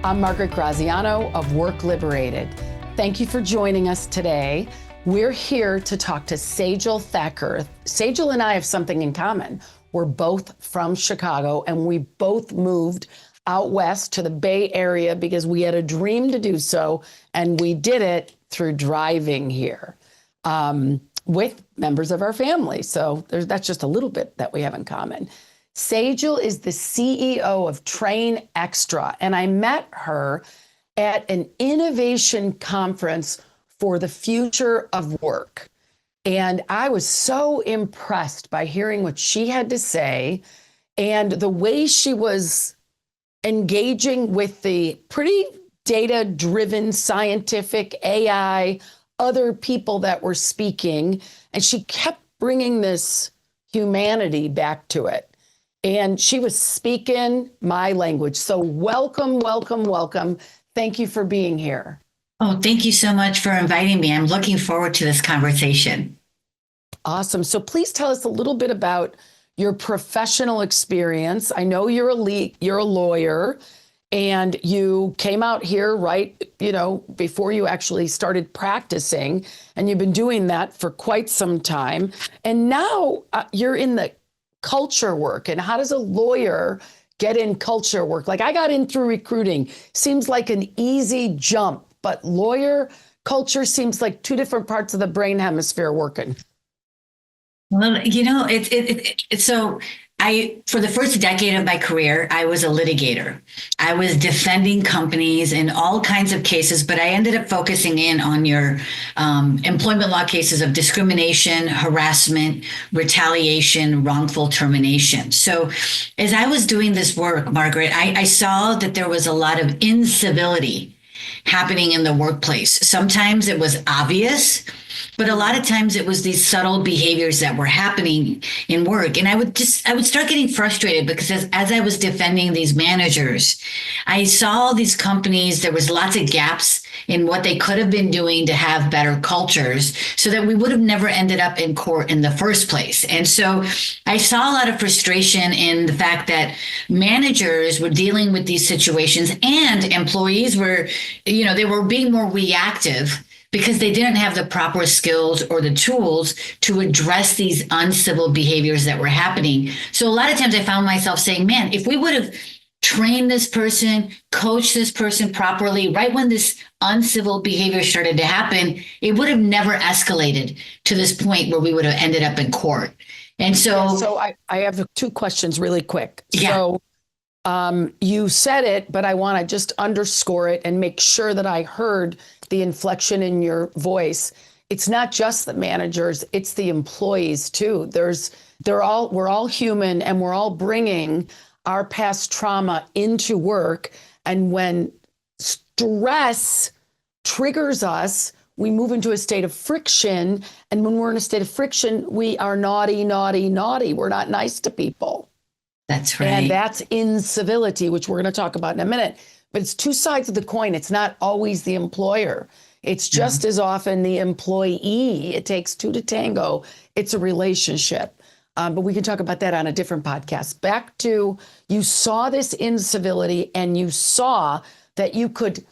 I'm Margaret Graziano of WORKLiberated. Thank you for joining us today. We're here to talk to Sejal Thakkar. Sejal and I have something in common. We're both from Chicago, and we both moved out west to the Bay Area because we had a dream to do so, and we did it through driving here with members of our family. So that's just a little bit that we have in common. Sejal is the CEO of TrainXtra, and I met her at an innovation conference for the future of work. And I was so impressed by hearing what she had to say and the way she was engaging with the pretty data-driven, scientific AI, other people that were speaking. And she kept bringing this humanity back to it. And she was speaking my language. So welcome, welcome, welcome. Thank you for being here. Oh, thank you so much for inviting me. I'm looking forward to this conversation. Awesome. So please tell us a little bit about your professional experience. I know you're a lawyer, and you came out here before you actually started practicing, and you've been doing that for quite some time. And now you're in the culture work. And how does a lawyer get in culture work? Like, I got in through recruiting. Seems like an easy jump, but lawyer culture seems like two different parts of the brain hemisphere working. Well, for the first decade of my career, I was a litigator. I was defending companies in all kinds of cases, but I ended up focusing in on your employment law cases of discrimination, harassment, retaliation, wrongful termination. So as I was doing this work, Margaret, I saw that there was a lot of incivility happening in the workplace. Sometimes it was obvious, but a lot of times it was these subtle behaviors that were happening in work. And I would start getting frustrated because as I was defending these managers, I saw these companies, there was lots of gaps in what they could have been doing to have better cultures so that we would have never ended up in court in the first place. And so I saw a lot of frustration in the fact that managers were dealing with these situations and employees were, they were being more reactive because they didn't have the proper skills or the tools to address these uncivil behaviors that were happening. So a lot of times I found myself saying, man, if we would have trained this person, coached this person properly, right when this uncivil behavior started to happen, it would have never escalated to this point where we would have ended up in court. And so I have two questions really quick. Yeah. So you said it, but I want to just underscore it and make sure that I heard the inflection in your voice. It's not just the managers, it's the employees too. We're all human, and we're all bringing our past trauma into work. And when stress triggers us, we move into a state of friction. And when we're in a state of friction, we are naughty, naughty, naughty. We're not nice to people. That's right. And that's incivility, which we're going to talk about in a minute. But it's two sides of the coin. It's not always the employer. It's just as often the employee. It takes two to tango. It's a relationship. But we can talk about that on a different podcast. Back to, you saw this incivility and you saw that you could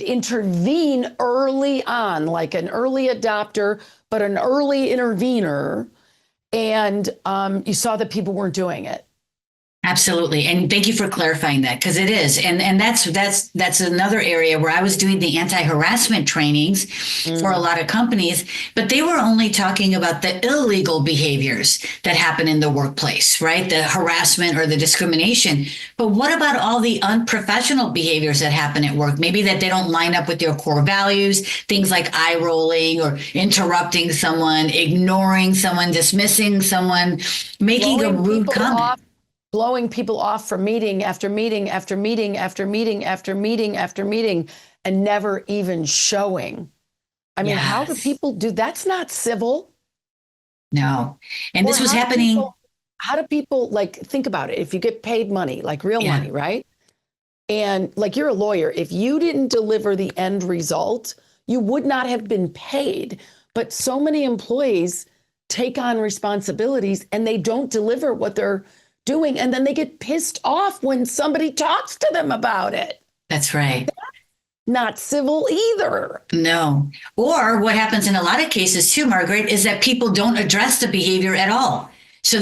intervene early on, like an early adopter, but an early intervener. And you saw that people weren't doing it. Absolutely. And thank you for clarifying that, because it is. And that's another area where I was doing the anti-harassment trainings for a lot of companies, but they were only talking about the illegal behaviors that happen in the workplace, right? The harassment or the discrimination. But what about all the unprofessional behaviors that happen at work? Maybe that they don't line up with your core values, things like eye rolling or interrupting someone, ignoring someone, dismissing someone, making a rude comment. Blowing people off from meeting after meeting after meeting after meeting after meeting after meeting, and never even showing. I mean, How do people do? That's not civil. No. And this was happening. How do people, think about it? If you get paid money, like real money, right? And you're a lawyer, if you didn't deliver the end result, you would not have been paid. But so many employees take on responsibilities and they don't deliver what they're doing. And then they get pissed off when somebody talks to them about it. That's right. Not civil either. No. Or what happens in a lot of cases too, Margaret, is that people don't address the behavior at all. So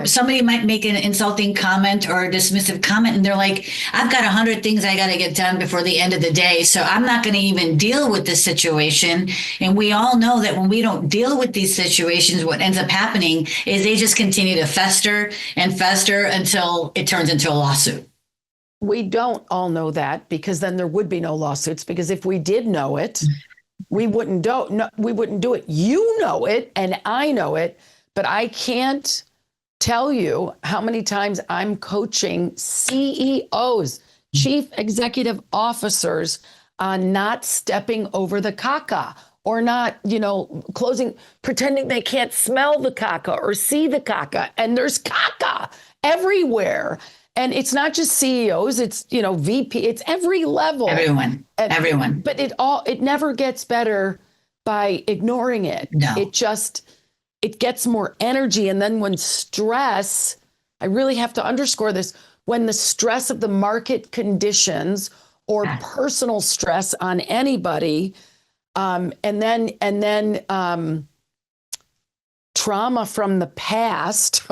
somebody might make an insulting comment or a dismissive comment, and they're like, I've got 100 things I got to get done before the end of the day, so I'm not going to even deal with this situation. And we all know that when we don't deal with these situations, what ends up happening is they just continue to fester and fester until it turns into a lawsuit. We don't all know that, because then there would be no lawsuits, because if we did know it, we wouldn't do it. You know it and I know it, but I can't tell you how many times I'm coaching CEOs, chief executive officers, on not stepping over the caca, or not, pretending they can't smell the caca or see the caca. And there's caca everywhere. And it's not just CEOs, it's, VP, it's every level. Everyone. But it never gets better by ignoring it. No. It gets more energy. And then when stress, I really have to underscore this, when the stress of the market conditions or personal stress on anybody, and then trauma from the past,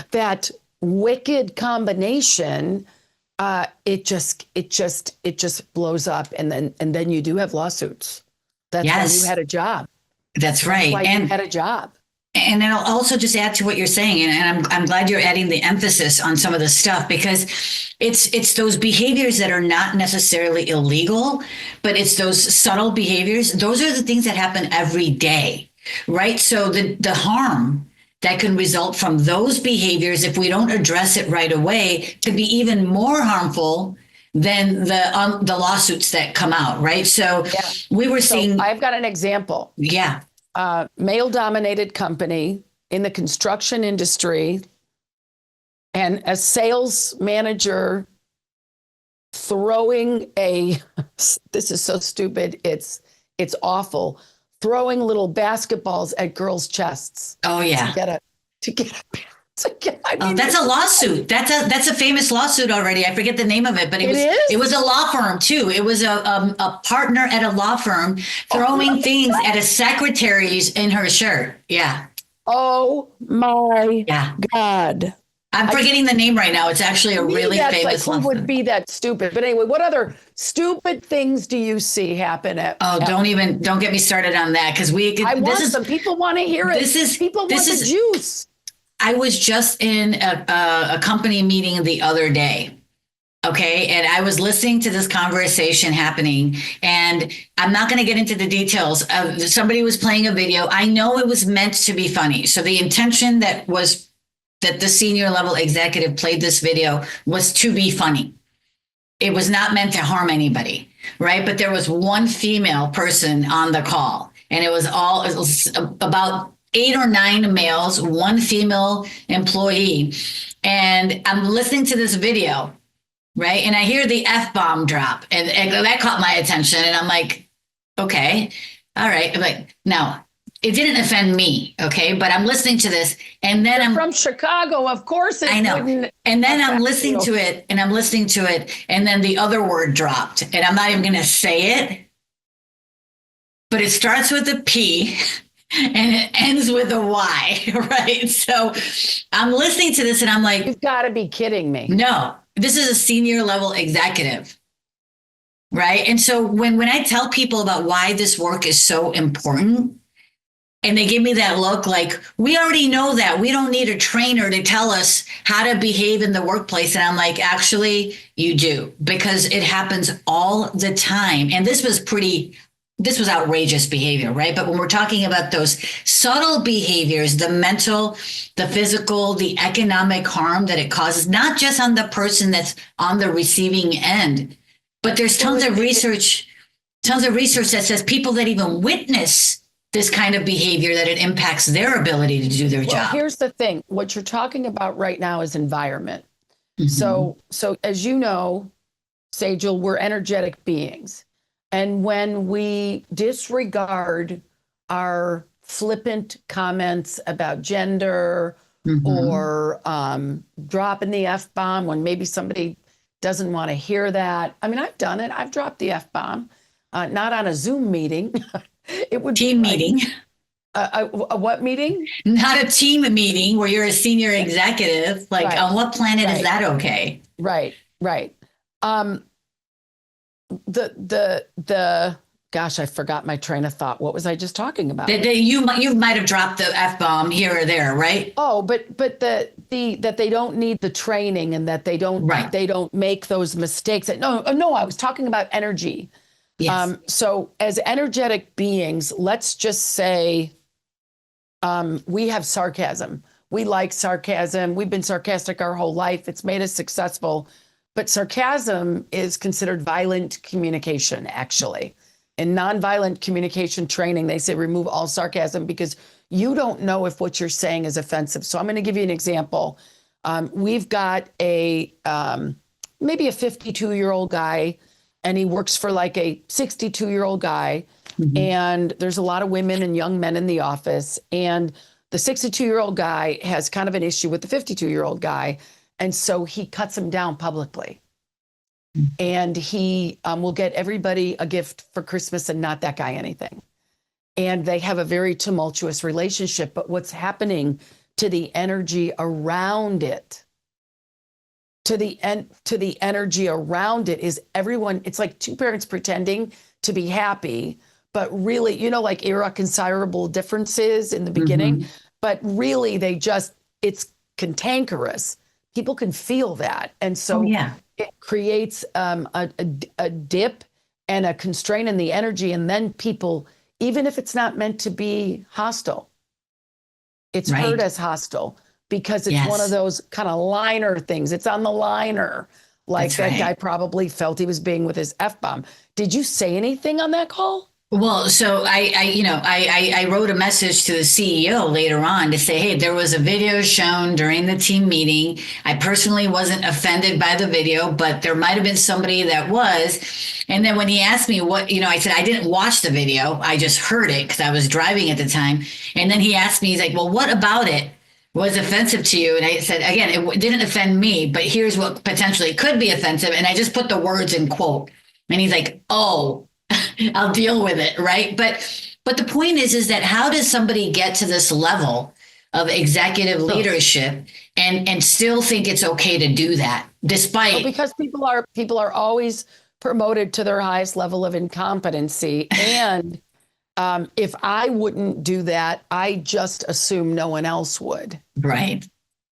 that wicked combination, it just blows up, and then you do have lawsuits. That's why you had a job. That's right. That's why you had a job. And I'll also just add to what you're saying, and I'm glad you're adding the emphasis on some of this stuff, because it's those behaviors that are not necessarily illegal, but it's those subtle behaviors. Those are the things that happen every day, right? So the harm that can result from those behaviors, if we don't address it right away, could be even more harmful than the lawsuits that come out, right? So we were seeing. I've got an example. Yeah. Male-dominated company in the construction industry, and a sales manager throwing this is so stupid, it's awful, throwing little basketballs at girls' chests. Oh yeah. That's a lawsuit. That's a famous lawsuit already. I forget the name of it, but it was a law firm too. It was a partner at a law firm throwing things at a secretary's in her shirt. Yeah. Oh my God. I'm forgetting the name right now. It's actually a really famous law firm. Who would be that stupid? But anyway, what other stupid things do you see happen at? Oh, don't get me started on that, because people want to hear it. People want the juice. I was just in a company meeting the other day. Okay. And I was listening to this conversation happening, and I'm not going to get into the details. Somebody was playing a video. I know it was meant to be funny. So the intention that the senior level executive played this video was to be funny. It was not meant to harm anybody. Right. But there was one female person on the call, and it was about 8 or 9 males, one female employee. And I'm listening to this video, right? And I hear the F-bomb drop, and that caught my attention. And I'm like, okay, all right. I'm like, now, it didn't offend me, okay? But I'm listening to this, and then I'm from Chicago, of course. I know. And then I'm listening to it, and then the other word dropped, and I'm not even going to say it, but it starts with a P. And it ends with a Y, right? So I'm listening to this and I'm like, you've got to be kidding me. No, this is a senior level executive, right? And so when I tell people about why this work is so important, and they give me that look like, we already know that. We don't need a trainer to tell us how to behave in the workplace. And I'm like, actually, you do, because it happens all the time. And this was outrageous behavior, right? But when we're talking about those subtle behaviors, the mental, the physical, the economic harm that it causes, not just on the person that's on the receiving end, but there's tons of research that says people that even witness this kind of behavior, that it impacts their ability to do their job. Here's the thing. What you're talking about right now is environment. Mm-hmm. So as you know, Sejal, we're energetic beings. And when we disregard our flippant comments about gender, or dropping the F-bomb when maybe somebody doesn't want to hear that. I mean, I've done it. I've dropped the F-bomb, not on a Zoom meeting. It would Team meeting. A what meeting? Not a team meeting where you're a senior executive. Like, Right. on what planet Right. is that okay? Right. Gosh, I forgot my train of thought. What was I just talking about? You might have dropped the F-bomb here or there, right? Oh, but that they don't need the training and that they don't make those mistakes. No, I was talking about energy. Yes. So as energetic beings, let's just say we have sarcasm. We like sarcasm. We've been sarcastic our whole life. It's made us successful. But sarcasm is considered violent communication, actually. In nonviolent communication training, they say remove all sarcasm because you don't know if what you're saying is offensive. So I'm going to give you an example. We've got maybe a 52-year-old guy, and he works for like a 62-year-old guy. Mm-hmm. And there's a lot of women and young men in the office. And the 62-year-old guy has kind of an issue with the 52-year-old guy. And so he cuts him down publicly. And he will get everybody a gift for Christmas and not that guy anything. And they have a very tumultuous relationship. But what's happening to the energy around it, to the energy around it is everyone, it's like two parents pretending to be happy, but really, like irreconcilable differences in the beginning. Mm-hmm. But really, it's cantankerous. People can feel that. And so it creates a dip and a constraint in the energy. And then people, even if it's not meant to be hostile, it's heard as hostile because it's one of those kind of liner things. It's on the liner. Like that guy probably felt he was being with his F-bomb. Did you say anything on that call? Well, so I wrote a message to the CEO later on to say, hey, there was a video shown during the team meeting. I personally wasn't offended by the video, but there might have been somebody that was. And then when he asked me what, I said, I didn't watch the video. I just heard it because I was driving at the time. And then he asked me, he's like, well, what about it was offensive to you? And I said, again, it didn't offend me, but here's what potentially could be offensive. And I just put the words in quote. And he's like, oh, I'll deal with it. Right. But the point is that how does somebody get to this level of executive leadership and still think it's okay to do that despite? Because people are always promoted to their highest level of incompetency. And if I wouldn't do that, I just assume no one else would. Right.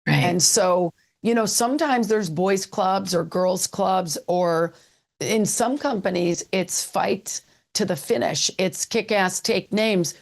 And so, sometimes there's boys clubs or girls clubs, or in some companies, it's fight to the finish. It's kick ass, take names,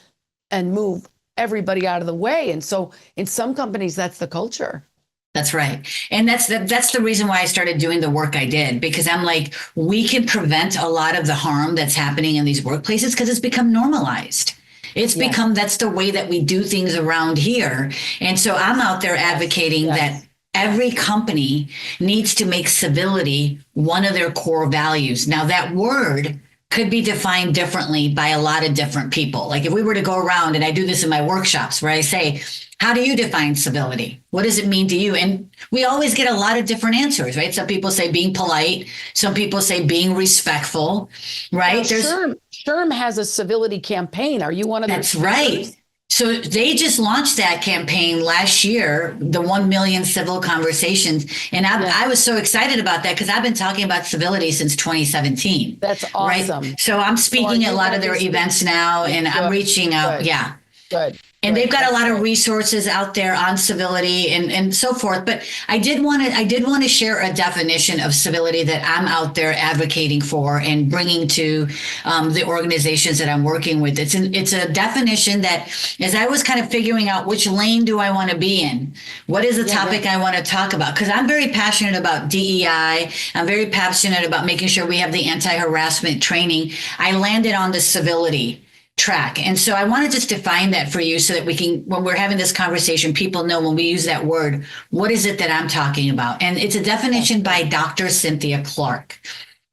and move everybody out of the way. And so in some companies, that's the culture. That's right. And that's the reason why I started doing the work I did, because I'm like, we can prevent a lot of the harm that's happening in these workplaces because it's become normalized. It's become, that's the way that we do things around here. And so I'm out there advocating that every company needs to make civility one of their core values. Now, that word could be defined differently by a lot of different people. Like if we were to go around, and I do this in my workshops where I say, how do you define civility? What does it mean to you? And we always get a lot of different answers, right? Some people say being polite. Some people say being respectful, right? Well, SHRM has a civility campaign. Are you one of those? That's right. So they just launched that campaign last year, the 1 million civil conversations. And I was so excited about that because I've been talking about civility since 2017. That's awesome. Right? So I'm speaking at a lot of their events now, and I'm reaching out. Good. Yeah. Good. And they've got a lot of resources out there on civility and so forth. But I did want to share a definition of civility that I'm out there advocating for and bringing to the organizations that I'm working with. It's a definition that, as I was kind of figuring out which lane do I want to be in, what is the topic I want to talk about? Because I'm very passionate about DEI. I'm very passionate about making sure we have the anti-harassment training. I landed on the civility track. And so I want to just define that for you so that we can, when we're having this conversation, people know when we use that word, what is it that I'm talking about? And it's a definition by Dr. Cynthia Clark,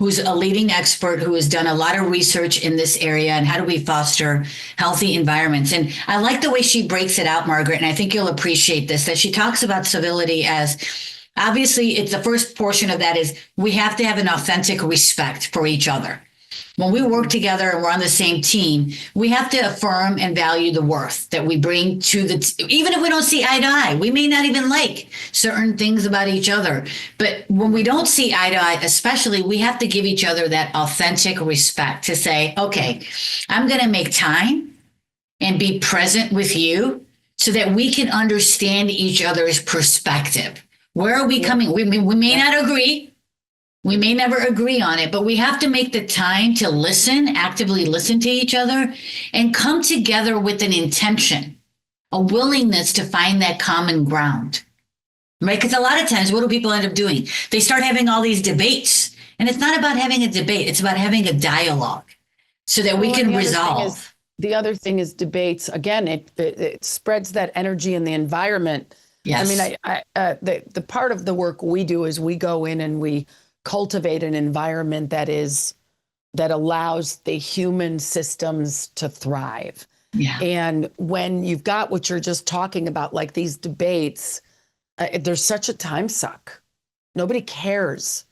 who's a leading expert who has done a lot of research in this area and how do we foster healthy environments. And I like the way she breaks it out, Margaret, and I think you'll appreciate this, that she talks about civility as Obviously, it's the first portion of that is we have to have an authentic respect for each other. When we work together and we're on the same team, we have to affirm and value the worth that we bring to even if we don't see eye to eye, we may not even like certain things about each other. But when we don't see eye to eye, especially, we have to give each other that authentic respect to say, okay, I'm going to make time and be present with you so that we can understand each other's perspective. Where are we coming? We may not agree. We may never agree on it, but we have to make the time to listen, actively listen to each other, and come together with an intention, a willingness to find that common ground, right? Because a lot of times, what do people end up doing? They start having all these debates, and it's not about having a debate. It's about having a dialogue so that we can resolve. The other thing is debates. Again, it spreads that energy in the environment. Yes. I mean, the part of the work we do is we go in and we cultivate an environment that allows the human systems to thrive. Yeah. And when you've got what you're just talking about, like these debates, there's such a time suck. Nobody cares.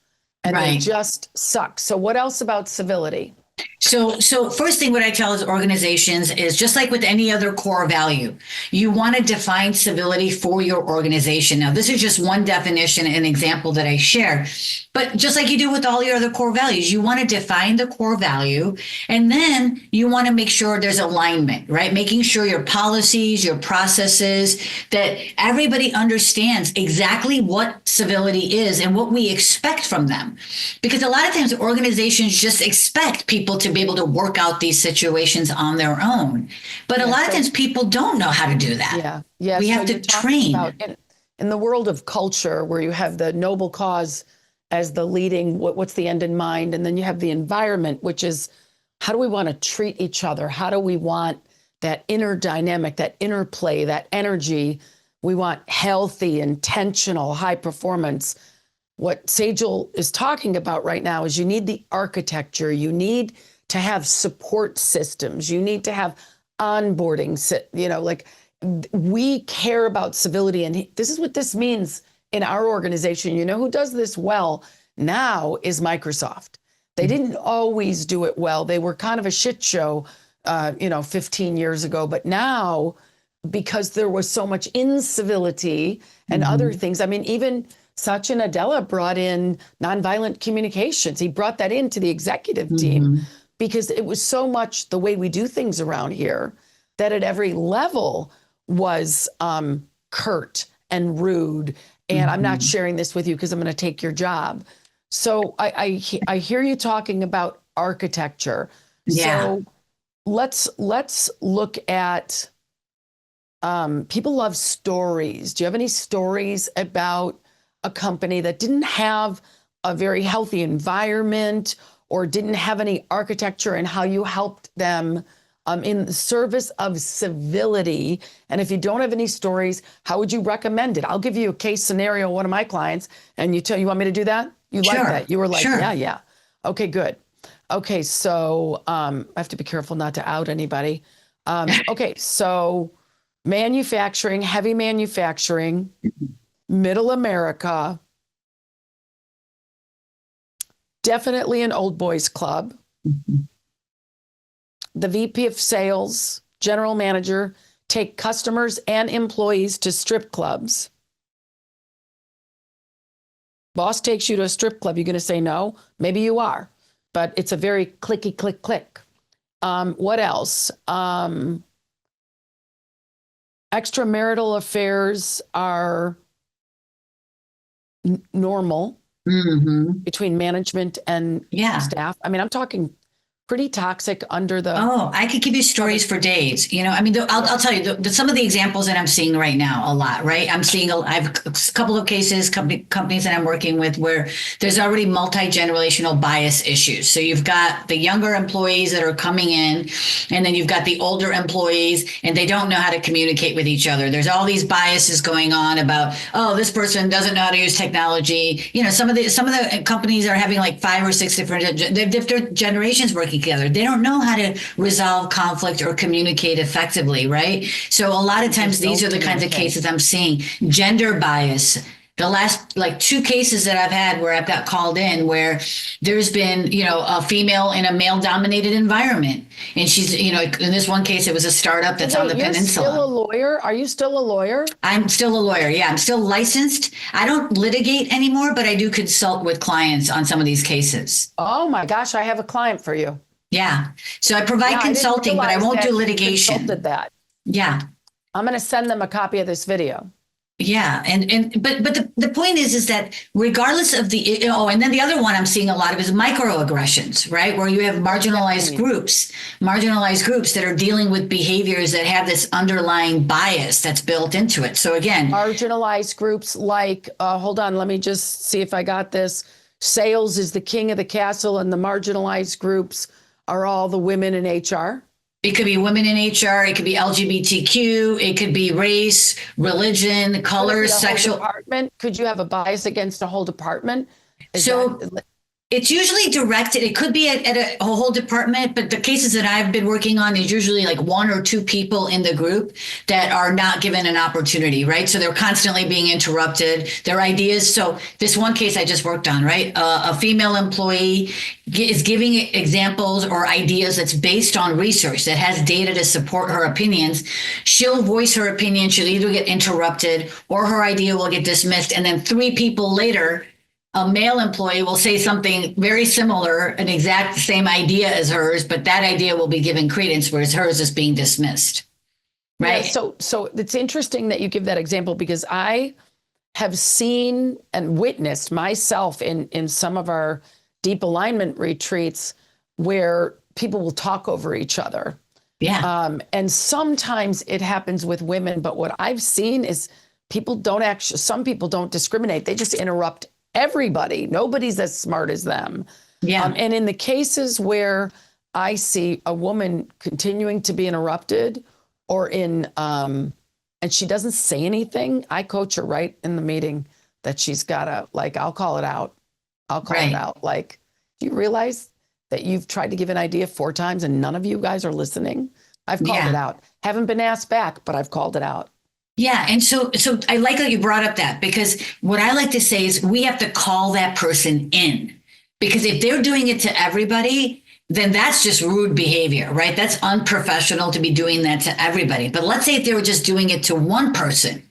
And they just suck. So what else about civility? So first thing what I tell is organizations is just like with any other core value, you want to define civility for your organization. Now, this is just one definition, an example that I share, but just like you do with all your other core values, you want to define the core value, and then you want to make sure there's alignment, right? Making sure your policies, your processes, that everybody understands exactly what civility is and what we expect from them. Because a lot of times organizations just expect people to be able to work out these situations on their own. But a lot of times people don't know how to do that. Yeah. We have to train. In the world of culture, where you have the noble cause as the leading, what's the end in mind? And then you have the environment, which is how do we want to treat each other? How do we want that inner dynamic, that interplay, that energy? We want healthy, intentional, high performance. What Sejal is talking about right now is you need the architecture. You need to have support systems. You need to have onboarding, like we care about civility. And this is what this means in our organization. You know who does this well now is Microsoft. They didn't always do it well. They were kind of a shit show, 15 years ago. But now, because there was so much incivility and other things, I mean, even Satya Nadella brought in nonviolent communications. He brought that into the executive team because it was so much the way we do things around here that at every level was curt and rude. And I'm not sharing this with you because I'm going to take your job. So I hear you talking about architecture. Yeah. So let's look at people love stories. Do you have any stories about a company that didn't have a very healthy environment or didn't have any architecture, and how you helped them in the service of civility? And if you don't have any stories, how would you recommend it? I'll give you a case scenario, one of my clients, and you want me to do that? You like that? You were like, yeah. Okay, good. Okay, so I have to be careful not to out anybody. Okay, so manufacturing, heavy manufacturing, middle America, definitely an old boys club. The VP of sales, general manager, take customers and employees to strip clubs. Boss takes you to a strip club. You're going to say no? Maybe you are, but it's a very clicky, click, click. What else? Extramarital affairs are normal between management and staff. I mean, I'm talking pretty toxic under the... Oh, I could give you stories for days. I mean, I'll tell you some of the examples that I'm seeing right now a lot, right? I have a couple of cases, companies that I'm working with where there's already multi-generational bias issues. So you've got the younger employees that are coming in, and then you've got the older employees, and they don't know how to communicate with each other. There's all these biases going on about, oh, this person doesn't know how to use technology. Some of the companies are having like 5 or 6 different generations working together. They don't know how to resolve conflict or communicate effectively, right? So a lot of times these are the kinds of cases I'm seeing. Gender bias. The last like 2 cases that I've had where I've got called in where there's been, a female in a male dominated environment. And she's, in this one case, it was a startup that's on the You're peninsula. still a lawyer? Are you still a lawyer? I'm still a lawyer. Yeah, I'm still licensed. I don't litigate anymore, but I do consult with clients on some of these cases. Oh my gosh, I have a client for you. Yeah. So I provide consulting, but I won't do litigation. Consulted that. Yeah. I'm going to send them a copy of this video. Yeah. But the point is that regardless of and then the other one I'm seeing a lot of is microaggressions, right? Where you have marginalized groups that are dealing with behaviors that have this underlying bias that's built into it. So again, marginalized groups like, hold on, let me just see if I got this. Sales is the king of the castle, and the marginalized groups are all the women in HR. It could be women in HR. It could be LGBTQ. It could be race, religion, color, sexual. Department. Could you have a bias against a whole department? It's usually directed. It could be at a whole department, but the cases that I've been working on is usually like 1 or 2 people in the group that are not given an opportunity, right? So they're constantly being interrupted. Their ideas. So this one case I just worked on, right? A female employee is giving examples or ideas that's based on research that has data to support her opinions. She'll voice her opinion. She'll either get interrupted or her idea will get dismissed. And then 3 people later, a male employee will say something very similar, an exact same idea as hers, but that idea will be given credence, whereas hers is being dismissed. Right. Yeah, so it's interesting that you give that example, because I have seen and witnessed myself in some of our deep alignment retreats where people will talk over each other. Yeah. And sometimes it happens with women, but what I've seen is some people don't discriminate. They just interrupt everybody. Nobody's as smart as them. Yeah. And in the cases where I see a woman continuing to be interrupted and she doesn't say anything, I coach her right in the meeting that she's gotta, I'll call it out. It out. Like, do you realize that you've tried to give an idea 4 times and none of you guys are listening? I've called it out. Haven't been asked back, but I've called it out. Yeah. And so I like that you brought up that, because what I like to say is we have to call that person in, because if they're doing it to everybody, then that's just rude behavior, right? That's unprofessional to be doing that to everybody. But let's say if they were just doing it to one person,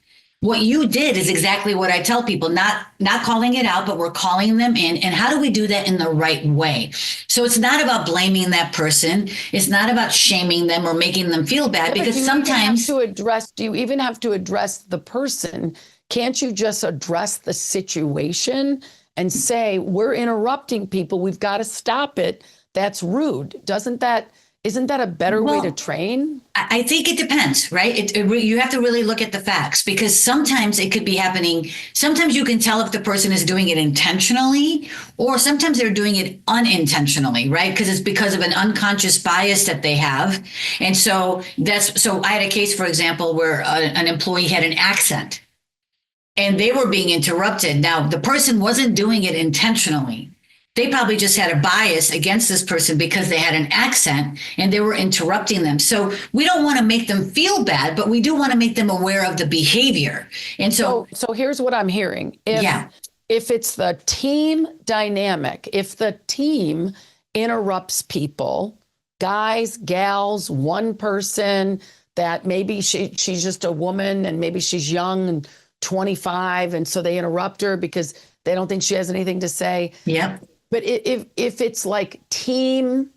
what you did is exactly what I tell people, not calling it out, but we're calling them in. And how do we do that in the right way? So it's not about blaming that person. It's not about shaming them or making them feel bad, because sometimes do you even have to address the person? Can't you just address the situation and say, we're interrupting people, we've got to stop it? That's rude. Isn't that a better way to train? I think it depends, right? You have to really look at the facts, because sometimes it could be happening. Sometimes you can tell if the person is doing it intentionally, or sometimes they're doing it unintentionally, right? Because it's because of an unconscious bias that they have. And so I had a case, for example, where an employee had an accent and they were being interrupted. Now, the person wasn't doing it intentionally. They probably just had a bias against this person because they had an accent and they were interrupting them. So we don't want to make them feel bad, but we do want to make them aware of the behavior. And so here's what I'm hearing. If it's the team dynamic, if the team interrupts people, guys, gals, one person that maybe she's just a woman and maybe she's young and 25, and so they interrupt her because they don't think she has anything to say. Yep. But if it's like team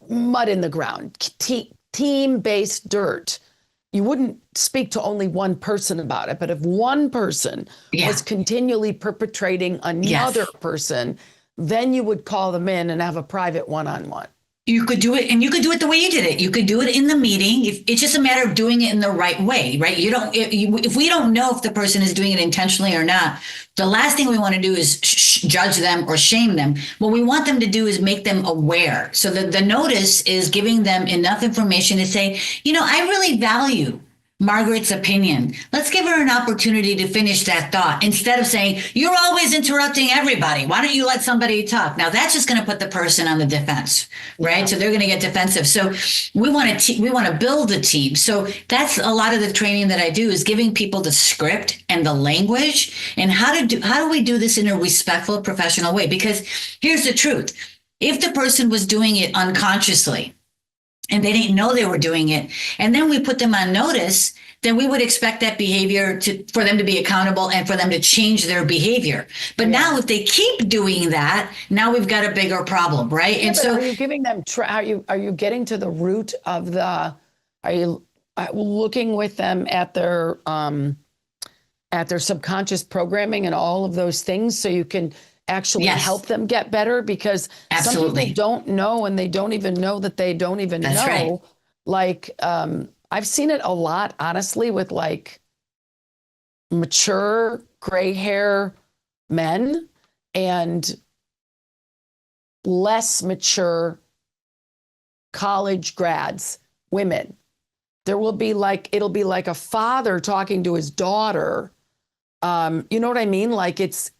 mud in the ground, team-based dirt, you wouldn't speak to only one person about it. But if one person was continually perpetrating another person, then you would call them in and have a private one-on-one. You could do it, and you could do it the way you did it. You could do it in the meeting. It's just a matter of doing it in the right way, right? If we don't know if the person is doing it intentionally or not, the last thing we want to do is judge them or shame them. What we want them to do is make them aware. So the notice is giving them enough information to say, I really value Margaret's opinion. Let's give her an opportunity to finish that thought instead of saying, you're always interrupting everybody. Why don't you let somebody talk? Now that's just going to put the person on the defense, right? Yeah. So they're going to get defensive. So we want to build a team. So that's a lot of the training that I do is giving people the script and the language and how do we do this in a respectful, professional way? Because here's the truth. If the person was doing it unconsciously, and they didn't know they were doing it, and then we put them on notice, then we would expect that behavior for them to be accountable and for them to change their behavior. But now if they keep doing that, now we've got a bigger problem, right? Yeah, and so are you giving them, are you getting to the root of are you looking with them at their subconscious programming and all of those things so you can actually help them get better? Because some people don't know, and they don't even know that they don't even know. Right. Like, I've seen it a lot, honestly, with like mature gray hair men and less mature college grads, women. It'll be like a father talking to his daughter. You know what I mean? Like it's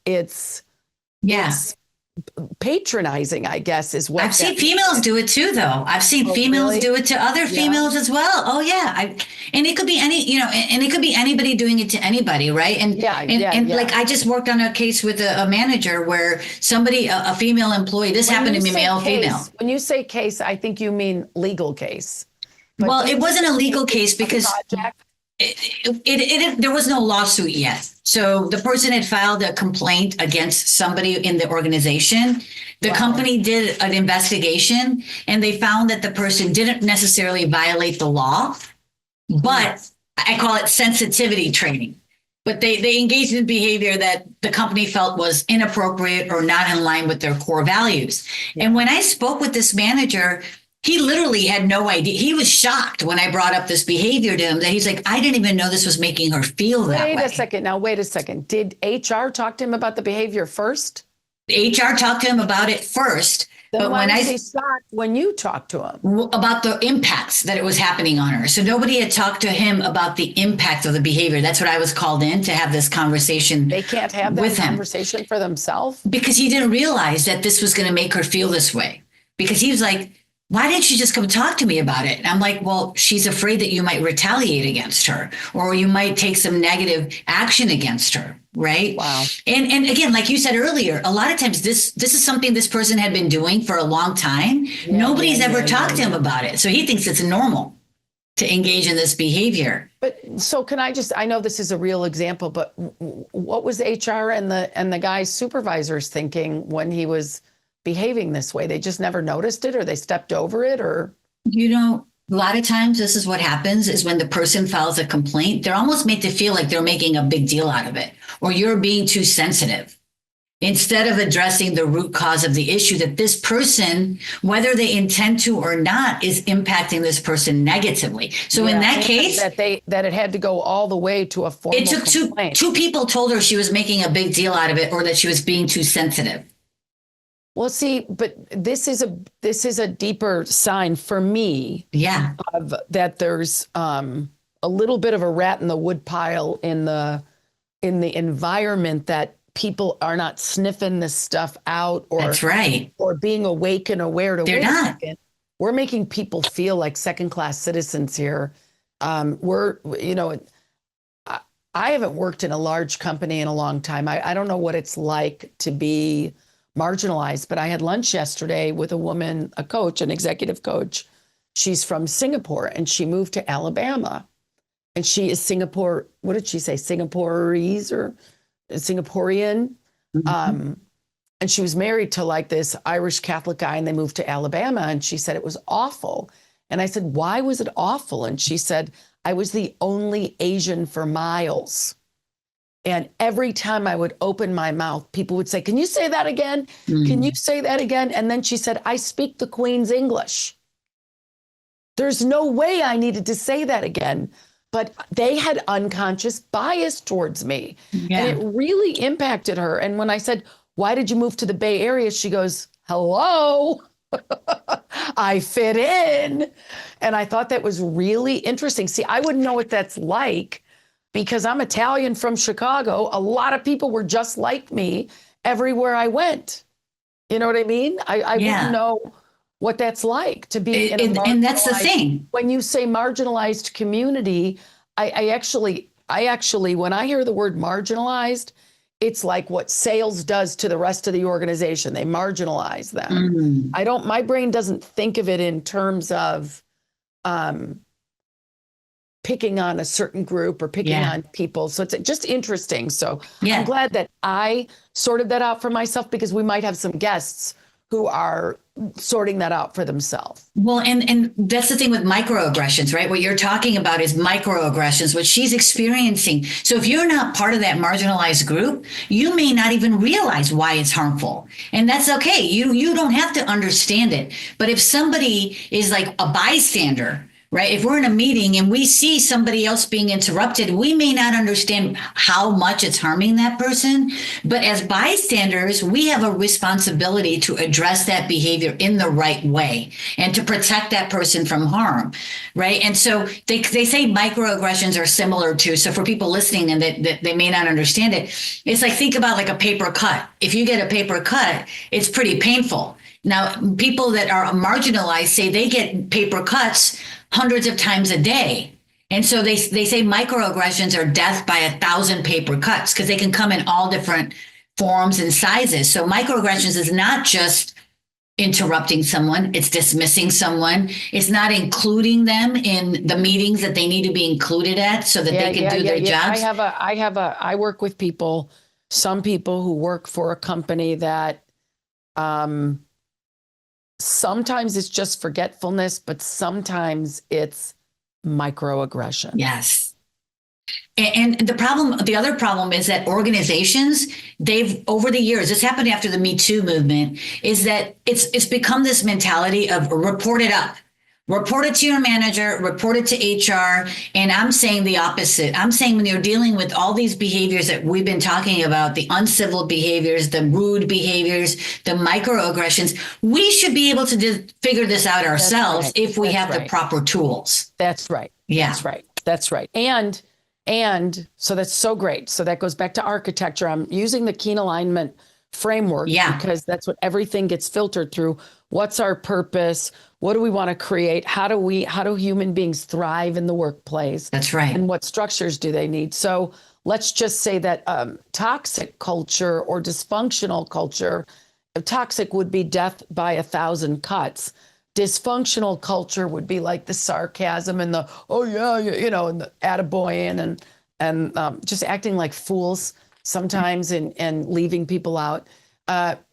patronizing, I guess, is what I've seen females do it too, though. I've seen females do it to other females as well. Oh yeah. And it could be and it could be anybody doing it to anybody. Right. And like I just worked on a case with a manager where a female employee, this happened to me, female. When you say case, I think you mean legal case. But well, it wasn't a legal case because there was no lawsuit yet. So the person had filed a complaint against somebody in the organization. The company did an investigation and they found that the person didn't necessarily violate the law, but I call it sensitivity training. But they engaged in behavior that the company felt was inappropriate or not in line with their core values. Yeah. And when I spoke with this manager, he literally had no idea. He was shocked when I brought up this behavior to him that he's like, I didn't even know this was making her feel that way. Wait a second. Did HR talk to him about the behavior first? HR talked to him about it first. Then but when you talked to him about the impacts that it was happening on her. So nobody had talked to him about the impact of the behavior. That's what I was called in to have this conversation. They can't have that conversation for themselves because he didn't realize that this was going to make her feel this way, because he was like, why didn't you just come talk to me about it? And I'm like, well, she's afraid that you might retaliate against her or you might take some negative action against her. Right. Wow. And again, like you said earlier, a lot of times this is something this person had been doing for a long time. Nobody's ever talked to him about it. So he thinks it's normal to engage in this behavior. But so I know this is a real example, but what was HR and the guy's supervisors thinking when he was behaving this way? They just never noticed it, or they stepped over it, or? A lot of times this is what happens is when the person files a complaint, they're almost made to feel like they're making a big deal out of it, or you're being too sensitive, instead of addressing the root cause of the issue that this person, whether they intend to or not, is impacting this person negatively. So in that case, that it had to go all the way to a formal complaint. Two people told her she was making a big deal out of it, or that she was being too sensitive. Well, see, but this is a deeper sign for me. Yeah. Of that there's a little bit of a rat in the woodpile in the environment, that people are not sniffing this stuff out, or that's right, or being awake and aware to. They're not. We're making people feel like second-class citizens here. I haven't worked in a large company in a long time. I don't know what it's like to be marginalized, but I had lunch yesterday with a woman, a coach, an executive coach. She's from Singapore and she moved to Alabama, and she is Singapore. What did she say? Singaporeese or Singaporean. Mm-hmm. And she was married to like this Irish Catholic guy, and they moved to Alabama, and she said it was awful. And I said, why was it awful? And she said, I was the only Asian for miles. And every time I would open my mouth, people would say, can you say that again? Mm. Can you say that again? And then she said, I speak the Queen's English. There's no way I needed to say that again. But they had unconscious bias towards me. Yeah. And it really impacted her. And when I said, why did you move to the Bay Area? She goes, hello. I fit in. And I thought that was really interesting. See, I wouldn't know what that's like because I'm Italian from Chicago. A lot of people were just like me everywhere I went. You know what I mean? I wouldn't know what that's like to be in a marginalized, and that's the thing. When you say marginalized community, I actually, when I hear the word marginalized, it's like what sales does to the rest of the organization. They marginalize them. My brain doesn't think of it in terms of picking on a certain group or picking on people. So it's just interesting. So I'm glad that I sorted that out for myself, because we might have some guests who are sorting that out for themselves. Well, and that's the thing with microaggressions, right? What you're talking about is microaggressions, what she's experiencing. So if you're not part of that marginalized group, you may not even realize why it's harmful. And that's okay. You don't have to understand it. But if somebody is like a bystander, right? If we're in a meeting and we see somebody else being interrupted, we may not understand how much it's harming that person. But as bystanders, we have a responsibility to address that behavior in the right way and to protect that person from harm, right? And so they say microaggressions are similar to, so for people listening and that they may not understand it, it's like, think about like a paper cut. If you get a paper cut, it's pretty painful. Now, people that are marginalized say they get paper cuts hundreds of times a day. And so they say microaggressions are death by 1,000 paper cuts, because they can come in all different forms and sizes. So microaggressions is not just interrupting someone, it's dismissing someone. It's not including them in the meetings that they need to be included at so that they can do their jobs. I work with people, some people who work for a company that sometimes it's just forgetfulness, but sometimes it's microaggression. Yes. And the other problem is that organizations, they've, over the years, this happened after the Me Too movement, is that it's become this mentality of report it up. Report it to your manager, report it to HR. And I'm saying the opposite. I'm saying when you're dealing with all these behaviors that we've been talking about, the uncivil behaviors, the rude behaviors, the microaggressions, we should be able to figure this out ourselves if we have the proper tools. That's right. Yeah. That's right. That's right. And so that's so great. So that goes back to architecture. I'm using the Keen alignment framework because that's what everything gets filtered through. What's our purpose? What do we want to create? How do human beings thrive in the workplace? That's right. And what structures do they need? So let's just say that toxic culture or dysfunctional culture, toxic would be death by 1,000 cuts. Dysfunctional culture would be like the sarcasm and the, oh yeah, and the attaboying and just acting like fools sometimes and leaving people out. But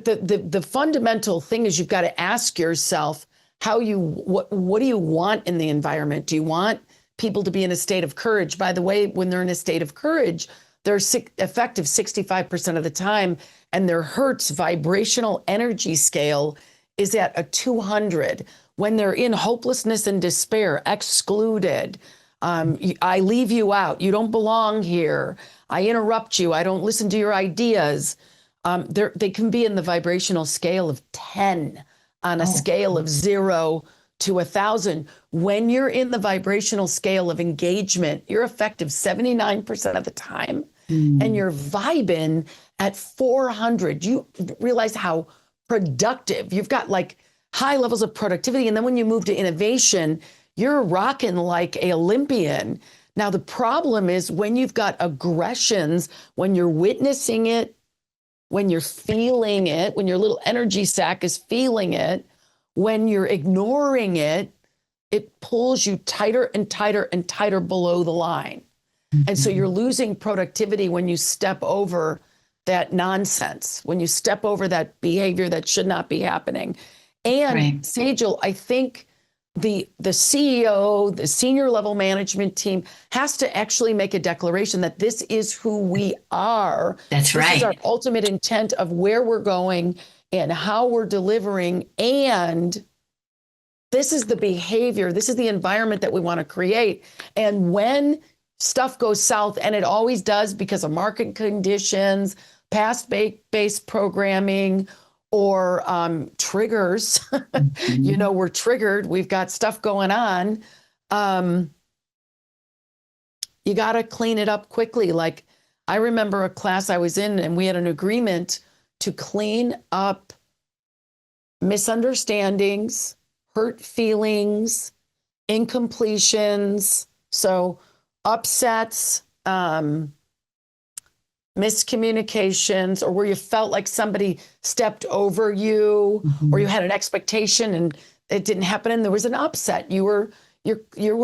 the fundamental thing is you've got to ask yourself what do you want in the environment? Do you want people to be in a state of courage? By the way, when they're in a state of courage, they're effective 65% of the time, and their Hertz vibrational energy scale is at a 200. When they're in hopelessness and despair, excluded, I leave you out, you don't belong here, I interrupt you, I don't listen to your ideas. They can be in the vibrational scale of 10 on a scale of 0 to 1,000. When you're in the vibrational scale of engagement, you're effective 79% of the time, and you're vibing at 400. You realize how productive you've got, like high levels of productivity. And then when you move to innovation, you're rocking like an Olympian. Now, the problem is when you've got aggressions, when you're witnessing it, when you're feeling it, when your little energy sac is feeling it, when you're ignoring it, it pulls you tighter and tighter and tighter below the line. And so you're losing productivity when you step over that nonsense, when you step over that behavior that should not be happening. And Sejal, I think the CEO, the senior level management team has to actually make a declaration that this is who we are. That's right. This is our ultimate intent of where we're going and how we're delivering. And this is the behavior, this is the environment that we want to create. And when stuff goes south, and it always does because of market conditions, past-based programming, or triggers. You know, we're triggered. We've got stuff going on. You got to clean it up quickly. Like I remember a class I was in and we had an agreement to clean up misunderstandings, hurt feelings, incompletions. So upsets, miscommunications, or where you felt like somebody stepped over you, or you had an expectation and it didn't happen and there was an upset. You were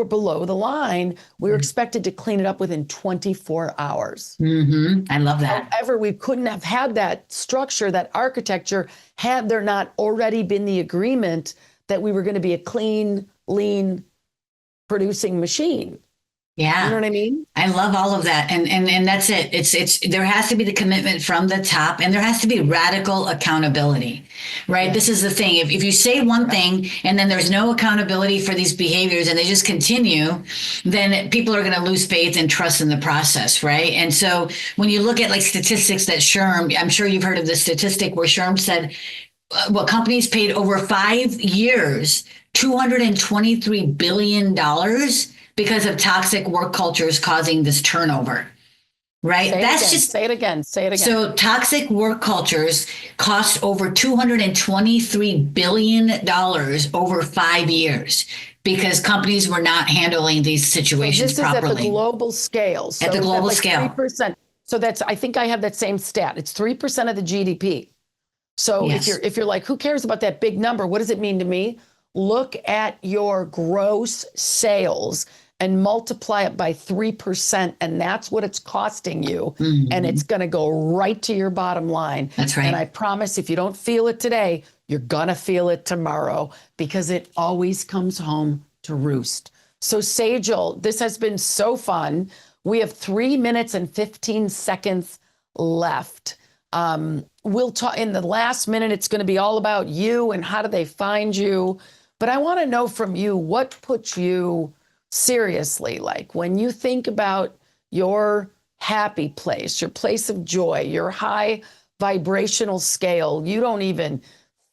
below the line. We were expected to clean it up within 24 hours. I love that. However, we couldn't have had that structure, that architecture, had there not already been the agreement that we were going to be a clean, lean producing machine. Yeah. You know what I mean? I love all of that. And that's it. It's there has to be the commitment from the top, and there has to be radical accountability, right? This is the thing. If you say one thing and then there's no accountability for these behaviors and they just continue, then people are going to lose faith and trust in the process, right? And so when you look at like statistics that SHRM, I'm sure you've heard of the statistic where SHRM said, well, companies paid over 5 years, $223 billion because of toxic work cultures causing this turnover, right? Say it again. So toxic work cultures cost over $223 billion over 5 years because companies were not handling these situations properly. This is at the global scale. At the global scale. 3%. So I think I have that same stat. It's 3% of the GDP. So if you're like, who cares about that big number? What does it mean to me? Look at your gross sales and multiply it by 3%. And that's what it's costing you. And it's going to go right to your bottom line. That's right. And I promise if you don't feel it today, you're going to feel it tomorrow because it always comes home to roost. So Sejal, this has been so fun. We have 3 minutes and 15 seconds left. We'll talk in the last minute. It's going to be all about you and how do they find you. But I want to know from you, what puts you seriously, like when you think about your happy place, your place of joy, your high vibrational scale, you don't even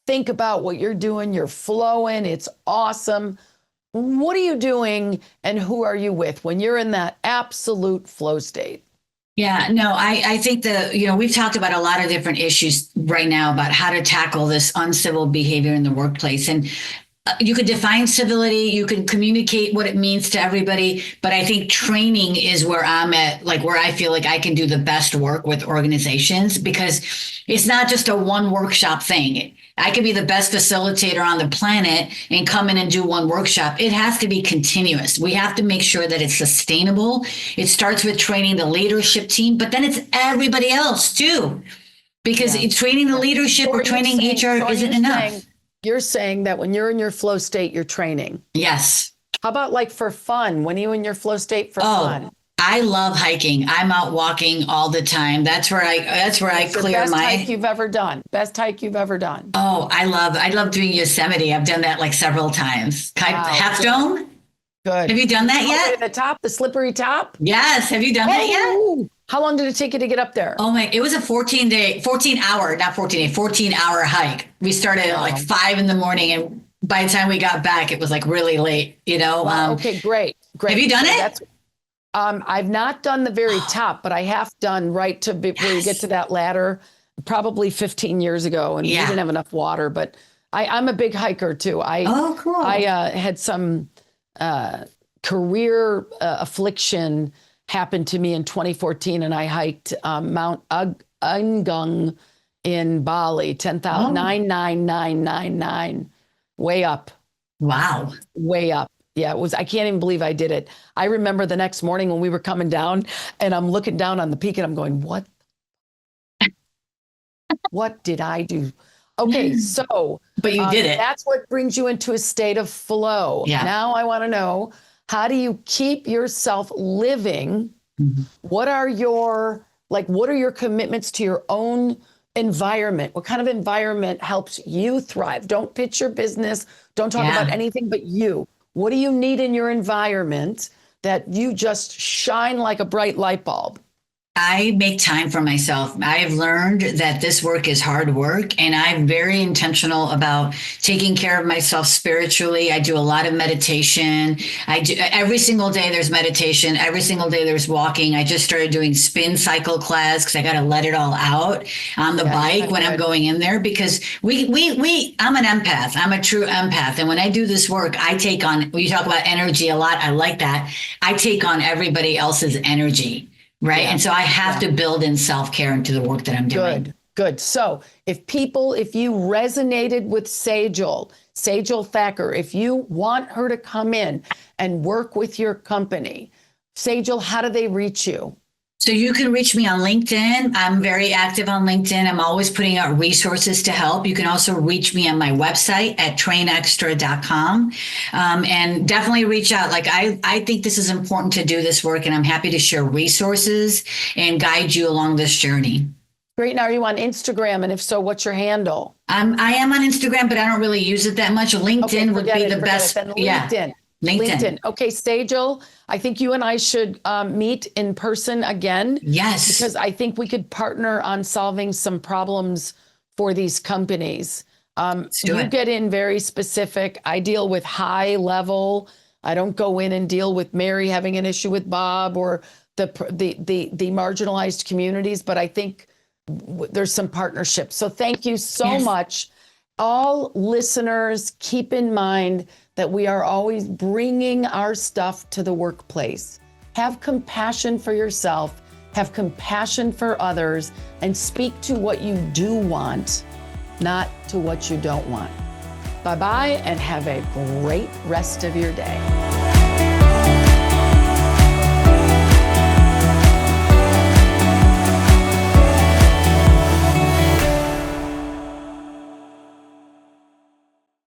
think about what you're doing. You're flowing. It's awesome. What are you doing and who are you with when you're in that absolute flow state? Yeah, no, I think we've talked about a lot of different issues right now about how to tackle this uncivil behavior in the workplace. And you could define civility, you can communicate what it means to everybody, but I think training is where I'm at, like where I feel like I can do the best work with organizations, because it's not just a one workshop thing. I could be the best facilitator on the planet and come in and do one workshop. It has to be continuous. We have to make sure that it's sustainable. It starts with training the leadership team, but then it's everybody else too, because training the leadership or training HR isn't enough. You're saying that when you're in your flow state, you're training. Yes. How about like for fun? When are you in your flow state for fun? I love hiking. I'm out walking all the time. That's where I clear best hike you've ever done. Best hike you've ever done. Oh, I love doing Yosemite. I've done that like several times. Wow, Half Dome. Good. Have you done that yet? The top, the slippery top. Yes. Have you done that yet? How long did it take you to get up there? Oh my, it was a 14-hour hike. We started at like 5 a.m. and by the time we got back, it was like really late, Wow, okay, great. Have you done it? I've not done the very top, but I have done where you get to that ladder probably 15 years ago, and we didn't have enough water, but I'm a big hiker too. Cool. I had some career affliction happened to me in 2014, and I hiked Mount Agung in Bali, 99999, way up. Wow. Way up. Yeah, I can't even believe I did it. I remember the next morning when we were coming down and I'm looking down on the peak and I'm going, what did I do? Okay, so. But you did it. That's what brings you into a state of flow. Yeah. Now I want to know, how do you keep yourself living? What are your commitments to your own environment? What kind of environment helps you thrive? Don't pitch your business. Don't talk about anything but you. What do you need in your environment that you just shine like a bright light bulb? I make time for myself. I've learned that this work is hard work, and I'm very intentional about taking care of myself spiritually. I do a lot of meditation. I do every single day there's meditation. Every single day there's walking. I just started doing spin cycle class because I got to let it all out on the bike when I'm going in there, because I'm an empath. I'm a true empath. And when I do this work, I take on, you talk about energy a lot. I like that. I take on everybody else's energy. Right. And so I have to build in self-care into the work that I'm doing. Good. So if you resonated with Sejal Thakkar, if you want her to come in and work with your company, Sejal, how do they reach you? So you can reach me on LinkedIn. I'm very active on LinkedIn. I'm always putting out resources to help. You can also reach me on my website at TrainXtra.com. And definitely reach out. Like I think this is important to do this work, and I'm happy to share resources and guide you along this journey. Great. Now, are you on Instagram? And if so, what's your handle? I am on Instagram, but I don't really use it that much. LinkedIn would be the best. LinkedIn. LinkedIn. Okay, Sejal, I think you and I should meet in person again. Yes. Because I think we could partner on solving some problems for these companies. You get in very specific. I deal with high level. I don't go in and deal with Mary having an issue with Bob or the marginalized communities, but I think there's some partnerships. So thank you so much. All listeners, keep in mind that we are always bringing our stuff to the workplace. Have compassion for yourself, have compassion for others, and speak to what you do want, not to what you don't want. Bye-bye, and have a great rest of your day.